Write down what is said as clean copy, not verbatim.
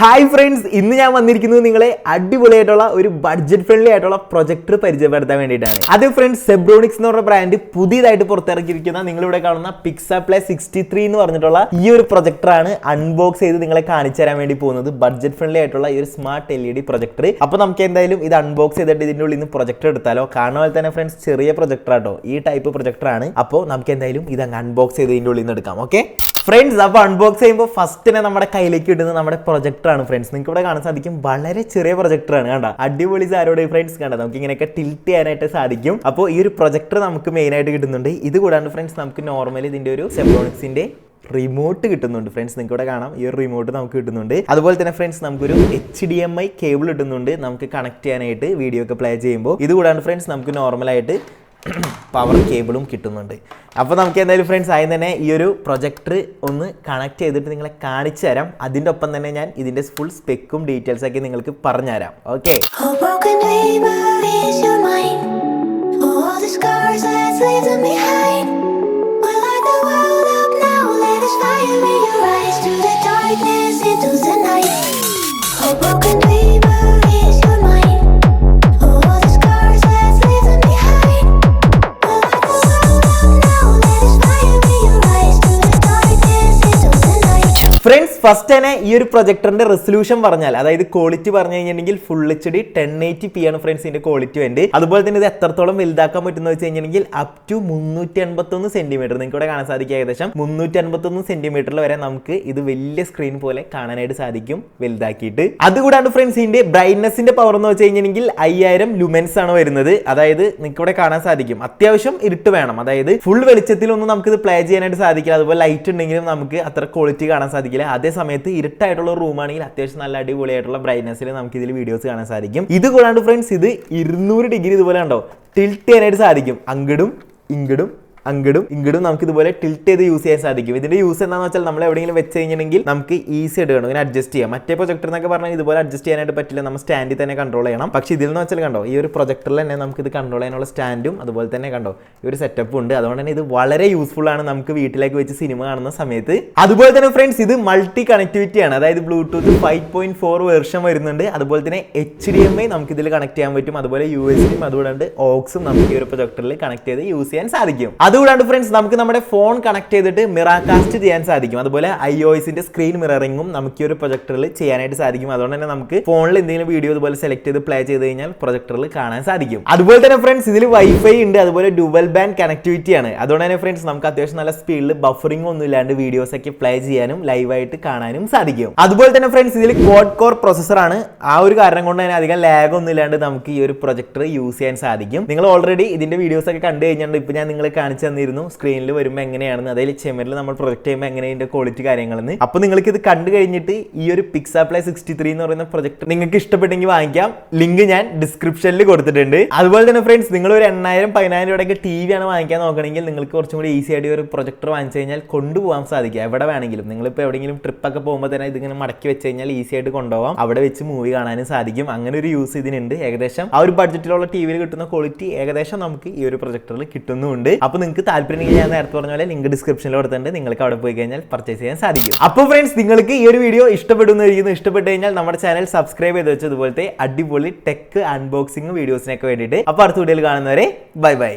Hi friends, ഇന്ന് ഞാൻ വന്നിരിക്കുന്നത് നിങ്ങളെ അടിപൊളിയായിട്ടുള്ള ഒരു ബഡ്ജറ്റ് ഫ്രണ്ട്ലി ആയിട്ടുള്ള പ്രൊജക്ടർ പരിചയപ്പെടുത്താൻ വേണ്ടിയിട്ടാണ്. അത് ഫ്രണ്ട്സ് സെബ്രോണിക്സ് എന്ന് പറഞ്ഞ ബ്രാൻഡ് പുതിയതായിട്ട് പുറത്തിറക്കിയിരിക്കുന്ന നിങ്ങളിവിടെ കാണുന്ന പിക്സാപ്ലേ 63 എന്ന് പറഞ്ഞിട്ടുള്ള ഈ ഒരു പ്രൊജക്ടറാണ് അൺബോക്സ് ചെയ്ത് നിങ്ങളെ കാണിച്ചു തരാൻ വേണ്ടി പോകുന്നത്. ബഡ്ജറ്റ് ഫ്രണ്ട്ലി ആയിട്ടുള്ള ഈ ഒരു സ്മാർട്ട് LED പ്രൊജക്ടർ. അപ്പോൾ നമുക്ക് എന്തായാലും ഇത് അൺബോക്സ് ചെയ്തിട്ട് ഇതിൻ്റെ ഉള്ളിൽ നിന്ന് പ്രൊജക്ടർ എടുത്താലോ. കാണുന്ന പോലെ തന്നെ ഫ്രണ്ട്സ് ചെറിയ പ്രൊജക്ടർ ആട്ടോ, ഈ ടൈപ്പ് പ്രൊജക്ടറാണ്. അപ്പോൾ നമുക്ക് എന്തായാലും ഇത് അങ്ങ് അൺബോക്സ് ചെയ്ത് ഇതിൻ്റെ ഉള്ളിൽ നിന്ന് എടുക്കാം. ഓക്കെ ഫ്രണ്ട്സ്, അപ്പോൾ അൺബോക്സ് ചെയ്യുമ്പോൾ ഫസ്റ്റ് തന്നെ നമ്മുടെ കയ്യിലേക്ക് ഇടുന്നത് നമ്മുടെ പ്രൊജക്ടറാണ്. ഫ്രണ്ട്സ് നിങ്ങൾക്ക് ഇവിടെ കാണാൻ സാധിക്കും, വളരെ ചെറിയ പ്രൊജക്ടറാണ്. കണ്ട അടിപൊളി സാരോടെ ഫ്രണ്ട്സ് കണ്ട നമുക്ക് ഇങ്ങനെയൊക്കെ ടിൽറ്റ് ചെയ്യാനായിട്ട് സാധിക്കും. അപ്പോൾ ഈ ഒരു പ്രൊജക്ടർ നമുക്ക് മെയിൻ ആയിട്ട് കിട്ടുന്നുണ്ട്. ഇത് കൂടാണ്ട് ഫ്രണ്ട്സ് നമുക്ക് നോർമലി ഇതിൻ്റെ ഒരു സെബ്രോണിക്സിന്റെ റിമോട്ട് കിട്ടുന്നുണ്ട്. ഫ്രണ്ട്സ് നിങ്ങൾക്ക് ഇവിടെ കാണാം, ഈ ഒരു റിമോട്ട് നമുക്ക് കിട്ടുന്നുണ്ട്. അതുപോലെ തന്നെ ഫ്രണ്ട്സ് നമുക്കൊരു HDMI കേബിൾ കിട്ടുന്നുണ്ട് നമുക്ക് കണക്ട് ചെയ്യാനായിട്ട് വീഡിയോ ഒക്കെ പ്ലേ ചെയ്യുമ്പോൾ. ഇത് കൂടാണ്ട് ഫ്രണ്ട്സ് നമുക്ക് നോർമലായിട്ട് പവർ കേബിളും കിട്ടുന്നുണ്ട്. അപ്പോൾ നമുക്ക് എന്തായാലും ഫ്രണ്ട്സ് ആദ്യം തന്നെ ഈ ഒരു പ്രൊജക്ടർ ഒന്ന് കണക്ട് ചെയ്തിട്ട് നിങ്ങളെ കാണിച്ചു തരാം. അതിൻ്റെ ഒപ്പം തന്നെ ഞാൻ ഇതിൻ്റെ ഫുൾ സ്പെക്കും ഡീറ്റെയിൽസ് ഒക്കെ നിങ്ങൾക്ക് പറഞ്ഞുതരാം. ഓക്കെ ഫ്രണ്ട്സ് ഫസ്റ്റ് തന്നെ ഈ ഒരു പ്രൊജക്ടറിന്റെ റെസൊല്യൂഷൻ പറഞ്ഞാൽ, അതായത് ക്വാളിറ്റി പറഞ്ഞു കഴിഞ്ഞിട്ടുണ്ടെങ്കിൽ ഫുൾ HD 1080p ആണ് ഫ്രണ്ട്സ് ഇതിന്റെ ക്വാളിറ്റി വേണ്ടി. അതുപോലെ തന്നെ ഇത് എത്രത്തോളം വലുതാക്കാൻ പറ്റുന്ന വെച്ച് കഴിഞ്ഞിട്ടുണ്ടെങ്കിൽ അപ് ടു 351 സെന്റിമീറ്റർ നിങ്ങൾക്ക് ഇവിടെ കാണാൻ സാധിക്കും. ഏകദേശം 351 സെന്റിമീറ്ററിൽ വരെ നമുക്ക് ഇത് വലിയ സ്ക്രീൻ പോലെ കാണാനായിട്ട് സാധിക്കും വലുതാക്കിയിട്ട്. അതുകൂടാണ്ട് ഫ്രണ്ട്സ് ഇതിന്റെ ബ്രൈറ്റ്നസിന്റെ പവർ എന്ന് വെച്ച് കഴിഞ്ഞിട്ടുണ്ടെങ്കിൽ 5000 ലുമെൻസ് ആണ് വരുന്നത്. അതായത് നിങ്ങൾക്ക് ഇവിടെ കാണാൻ സാധിക്കും അത്യാവശ്യം ഇരുട്ട് വേണം, അതായത് ഫുൾ വെളിച്ചത്തിലൊന്നും നമുക്ക് ഇത് പ്ലേ ചെയ്യാനായിട്ട് സാധിക്കില്ല. അതുപോലെ ലൈറ്റ് ഉണ്ടെങ്കിലും നമുക്ക് അത്ര ക്വാളിറ്റി കാണാൻ സാധിക്കില്ല. അതേ സമയത്ത് ഇരുട്ടായിട്ടുള്ള റൂമാണെങ്കിൽ അത്യാവശ്യം നല്ല അടിപൊളിയായിട്ടുള്ള ബ്രൈറ്റ്നസ്സിൽ നമുക്ക് ഇതിൽ വീഡിയോസ് കാണാൻ സാധിക്കും. ഇത് കൂടാണ്ട് ഫ്രണ്ട്സ് ഇത് 200 ഡിഗ്രി ഇതുപോലെ ഉണ്ടോ ടിൽറ്റ് ചെയ്യാനായിട്ട് സാധിക്കും. അങ്ങടും ഇങ്ങടും നമുക്ക് ഇതുപോലെ ടിൽറ്റ് ചെയ്ത് യൂസ് ചെയ്യാൻ സാധിക്കും. ഇതിന്റെ യൂസ് എന്താണെന്ന് വെച്ചാൽ നമ്മൾ എവിടെയെങ്കിലും വെച്ച് കഴിഞ്ഞിട്ടുണ്ടെങ്കിൽ നമുക്ക് ഈസി ആയിട്ട് വേണം ഇങ്ങനെ അഡ്ജസ്റ്റ് ചെയ്യാം. മറ്റേ പ്രൊജക്ടർ എന്നൊക്കെ പറഞ്ഞാൽ ഇതുപോലെ അഡ്ജസ്റ്റ് ചെയ്യാനായിട്ട് പറ്റില്ല, നമ്മൾ സ്റ്റാൻഡിൽ തന്നെ കൺട്രോൾ ചെയ്യണം. പക്ഷേ ഇതിൽ നിന്ന് വെച്ചാൽ കണ്ടോ ഈ ഒരു പ്രൊജക്ടറിൽ തന്നെ നമുക്ക് ഇത് കൺട്രോൾ ചെയ്യാനുള്ള സ്റ്റാൻഡും അതുപോലെ തന്നെ കണ്ടോ ഈ ഒരു സെറ്റപ്പും ഉണ്ട്. അതുകൊണ്ട് തന്നെ ഇത് വളരെ യൂസ്ഫുൾ ആണ് നമുക്ക് വീട്ടിലേക്ക് വെച്ച് സിനിമ കാണുന്ന സമയത്ത്. അതുപോലെ തന്നെ ഫ്രണ്ട്സ് ഇത് മൾട്ടി കണക്ടിവിറ്റി ആണ്, അതായത് ബ്ലൂടൂത്ത് 5.4 വേർഷൻ വരുന്നുണ്ട്. അതുപോലെ തന്നെ HDMI നമുക്ക് ഇതിൽ കണക്ട് ചെയ്യാൻ പറ്റും. അതുപോലെ USB അതുകൂടാണ്ട് ഓക്സും നമുക്ക് ഈ ഒരു പ്രൊജക്ടറിൽ കണക്ട് ചെയ്ത് യൂസ് ചെയ്യാൻ സാധിക്കും. അതുകൂടാണ്ട് ഫ്രണ്ട്സ് നമുക്ക് നമ്മുടെ ഫോൺ കണക്ട് ചെയ്തിട്ട് മിറാകാസ്റ്റ് ചെയ്യാൻ സാധിക്കും. അതുപോലെ iOSന്റെ സ്ക്രീൻ മിററിംഗും നമുക്ക് ഈ ഒരു പ്രൊജക്ടറിൽ ചെയ്യാനായിട്ട് സാധിക്കും. അതുകൊണ്ട് തന്നെ നമുക്ക് ഫോണിൽ എന്തെങ്കിലും വീഡിയോ ഇതുപോലെ സെലക്ട് ചെയ്ത് പ്ലേ ചെയ്ത് കഴിഞ്ഞാൽ പ്രൊജക്ടറിൽ കാണാൻ സാധിക്കും. അതുപോലെ തന്നെ ഫ്രണ്ട്സ് ഇതിൽ വൈഫൈ ഉണ്ട്, അതുപോലെ ഡുവൽ ബാൻഡ് കണക്ടിവിറ്റി ആണ്. അതുകൊണ്ട് തന്നെ ഫ്രണ്ട്സ് നമുക്ക് അത്യാവശ്യം നല്ല സ്പീഡിൽ ബഫറിംഗ് ഒന്നും ഇല്ലാണ്ട് വീഡിയോസ് ഒക്കെ പ്ലേ ചെയ്യാനും ലൈവായിട്ട് കാണാനും സാധിക്കും. അതുപോലെ തന്നെ ഫ്രണ്ട്സ് ഇതിൽ ക്വാഡ് കോർ പ്രൊസസർ ആണ്. ആ ഒരു കാരണം കൊണ്ട് തന്നെ അധികം ലാഗ് ഒന്നും ഇല്ലാണ്ട് നമുക്ക് ഈ ഒരു പ്രൊജക്ടർ യൂസ് ചെയ്യാൻ സാധിക്കും. നിങ്ങൾ ഓൾറെഡി ഇതിന്റെ വീഡിയോസ് ഒക്കെ കണ്ടു കഴിഞ്ഞാൽ ഇപ്പൊ ഞാൻ നിങ്ങളെ കാണിച്ചു തന്നിരുന്നു സ്ക്രീനിൽ വരുമ്പോൾ എങ്ങനെയാണെന്ന്, അതായത് ചെമരിൽ നമ്മൾ പ്രൊജക്ട് ചെയ്യുമ്പോൾ എങ്ങനെയാണ് ക്വാളിറ്റി കാര്യങ്ങളെന്ന്. അപ്പോൾ നിങ്ങൾക്ക് ഇത് കണ്ടു കഴിഞ്ഞിട്ട് ഈ ഒരു പിക്സാപ്ലേ 63 എന്ന് പറയുന്ന പ്രൊജക്ട് നിങ്ങൾക്ക് ഇഷ്ടപ്പെട്ടെങ്കിൽ വാങ്ങിക്കാം. ലിങ്ക് ഞാൻ ഡിസ്ക്രിപ്ഷനിൽ കൊടുത്തിട്ടുണ്ട്. അതുപോലെ തന്നെ ഫ്രണ്ട്സ് നിങ്ങൾ ഒരു 8000-10000 രൂപയൊക്കെ TV ആണ് വാങ്ങിക്കാൻ നോക്കണമെങ്കിൽ നിങ്ങൾക്ക് കുറച്ചും കൂടി ഈസി ആയിട്ട് ഒരു പ്രൊജക്ടർ വാങ്ങിച്ചു കഴിഞ്ഞാൽ കൊണ്ടുപോകാൻ സാധിക്കും എവിടെ വേണമെങ്കിലും. നിങ്ങളിപ്പോൾ എവിടെയെങ്കിലും ട്രിപ്പൊക്കെ പോകുമ്പോൾ തന്നെ ഇതിങ്ങനെ മടക്കി വെച്ച് കഴിഞ്ഞാൽ ഈസി ആയിട്ട് കൊണ്ടുപോകാം, അവിടെ വെച്ച് മൂവി കാണാനും സാധിക്കും. അങ്ങനെ ഒരു യൂസ് ഇതിനുണ്ട്. ഏകദേശം ആ ഒരു ബഡ്ജറ്റിലുള്ള TVയിൽ കിട്ടുന്ന ക്വാളിറ്റി ഏകദേശം നമുക്ക് ഈ ഒരു പ്രൊജക്ടറിൽ കിട്ടുന്നുണ്ട്. അപ്പോൾ നിങ്ങൾക്ക് താല്പര്യം ഞാൻ നേരത്തെ പറഞ്ഞ പോലെ ലിങ്ക് ഡിസ്ക്രിപ്ഷനിൽ കൊടുത്തിട്ടുണ്ട്, നിങ്ങൾക്ക് അവിടെ പോയി കഴിഞ്ഞാൽ പർച്ചേസ് ചെയ്യാൻ സാധിക്കും. അപ്പോൾ ഫ്രണ്ട്സ് നിങ്ങൾക്ക് ഈ ഒരു വീഡിയോ ഇഷ്ടപ്പെടുന്നതായിരിക്കുന്നു. ഇഷ്ടപ്പെട്ട് കഴിഞ്ഞാൽ നമ്മുടെ ചാനൽ സബ്സ്ക്രൈബ് ചെയ്ത് വെച്ചതുപോലത്തെ അടിപൊളി ടെക് അൺബോക്സിംഗ് വീഡിയോസിനൊക്കെ വേണ്ടിയിട്ട്. അപ്പോൾ അടുത്ത വീഡിയോയിൽ കാണുന്നവരെ ബൈ ബൈ.